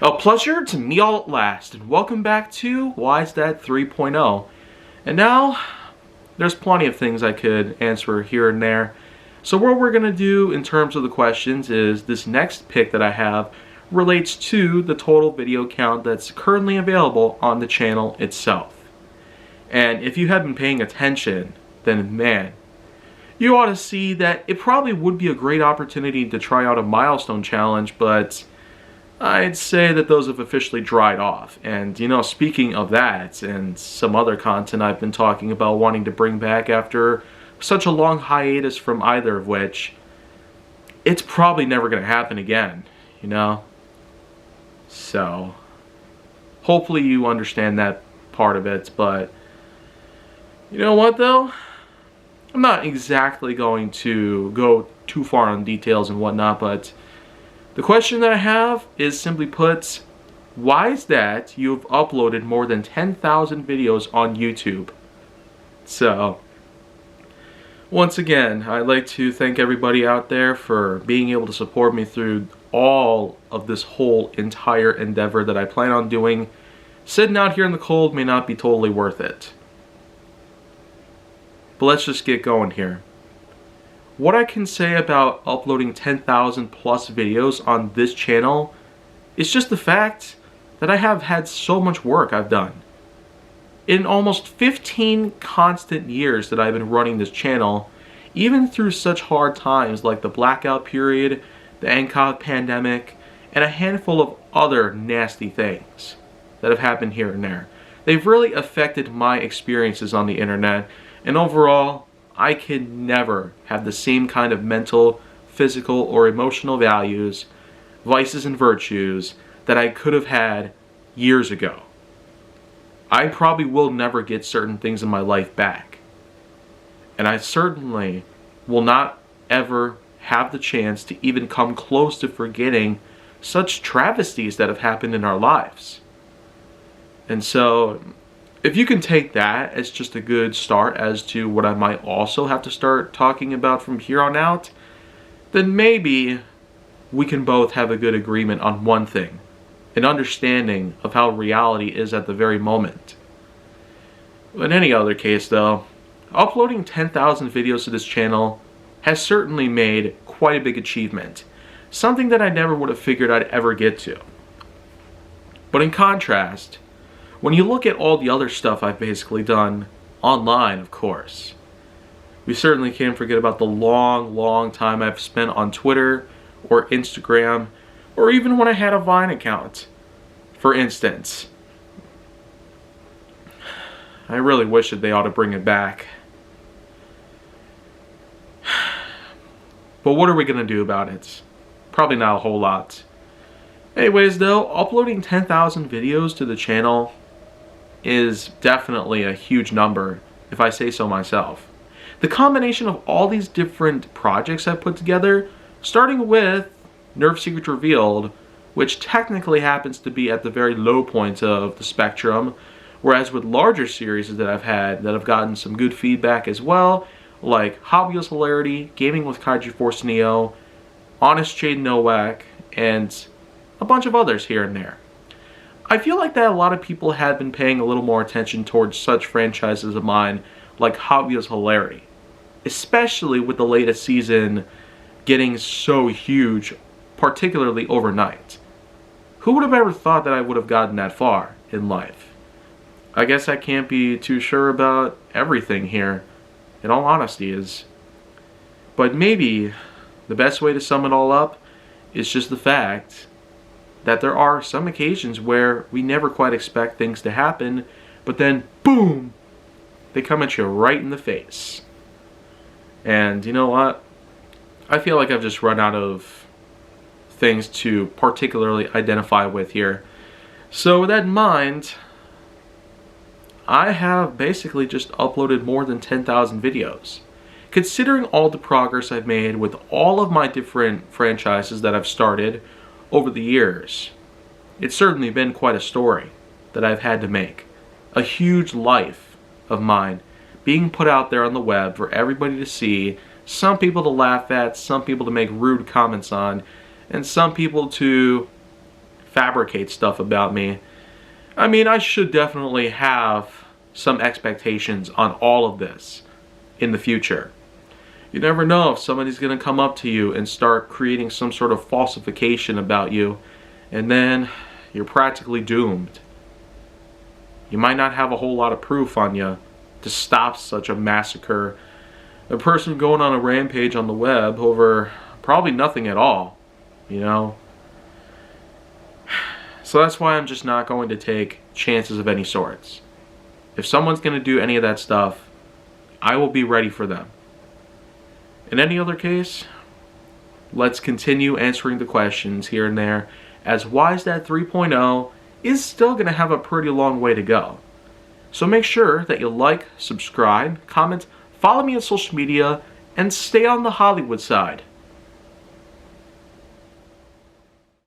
A pleasure to meet all at last, and welcome back to Why Is That 3.0. And now, there's plenty of things I could answer here and there. So what we're going to do in terms of the questions is this next pick that I have relates to the total video count that's currently available on the channel itself. And if you have been paying attention, then man, you ought to see that it probably would be a great opportunity to try out a milestone challenge, but I'd say that those have officially dried off. And speaking of that and some other content I've been talking about wanting to bring back after such a long hiatus from either of which, it's probably never going to happen again, So, hopefully you understand that part of it, but you know what though? I'm not exactly going to go too far on details and whatnot, but the question that I have is simply put, why is that you've uploaded more than 10,000 videos on YouTube? So, once again, I'd like to thank everybody out there for being able to support me through all of this whole entire endeavor that I plan on doing. Sitting out here in the cold may not be totally worth it. But let's just get going here. What I can say about uploading 10,000 plus videos on this channel is just the fact that I have had so much work I've done. In almost 15 constant years that I've been running this channel, even through such hard times like the blackout period, the NCOV pandemic, and a handful of other nasty things that have happened here and there. They've really affected my experiences on the internet, and overall, I can never have the same kind of mental, physical, or emotional values, vices and virtues that I could have had years ago. I probably will never get certain things in my life back. And I certainly will not ever have the chance to even come close to forgetting such travesties that have happened in our lives. And so, if you can take that as just a good start as to what I might also have to start talking about from here on out, then maybe we can both have a good agreement on one thing, an understanding of how reality is at the very moment. In any other case though, uploading 10,000 videos to this channel has certainly made quite a big achievement, something that I never would have figured I'd ever get to. But in contrast, when you look at all the other stuff I've basically done, online of course, we certainly can't forget about the long time I've spent on Twitter or Instagram, or even when I had a Vine account, for instance. I really wish that they ought to bring it back. But what are we going to do about it? Probably not a whole lot. Anyways though, uploading 10,000 videos to the channel is definitely a huge number, if I say so myself. The combination of all these different projects I've put together, starting with Nerf Secrets Revealed, which technically happens to be at the very low point of the spectrum, whereas with larger series that I've had that have gotten some good feedback as well, like Hot Wheels Hilarity, Gaming with Kaiju Force Neo, Honest Jade Nowak, and a bunch of others here and there. I feel like that a lot of people have been paying a little more attention towards such franchises of mine like Hot Wheels Hilarity, especially with the latest season getting so huge, particularly overnight. Who would have ever thought that I would have gotten that far in life? I guess I can't be too sure about everything here, in all honesty, but maybe the best way to sum it all up is just the fact that there are some occasions where we never quite expect things to happen, but then, boom, they come at you right in the face. And you know what? I feel like I've just run out of things to particularly identify with here. So with that in mind, I have basically just uploaded more than 10,000 videos. Considering all the progress I've made with all of my different franchises that I've started over the years, it's certainly been quite a story that I've had to make. A huge life of mine being put out there on the web for everybody to see, some people to laugh at, some people to make rude comments on, and some people to fabricate stuff about me, I mean, I should definitely have some expectations on all of this in the future. You never know if somebody's going to come up to you and start creating some sort of falsification about you, and then you're practically doomed. You might not have a whole lot of proof on you to stop such a massacre. A person going on a rampage on the web over probably nothing at all, you know? So that's why I'm just not going to take chances of any sorts. If someone's going to do any of that stuff, I will be ready for them. In any other case, let's continue answering the questions here and there, as WiseDad 3.0 is still going to have a pretty long way to go. So make sure that you like, subscribe, comment, follow me on social media, and stay on the Hollywood side.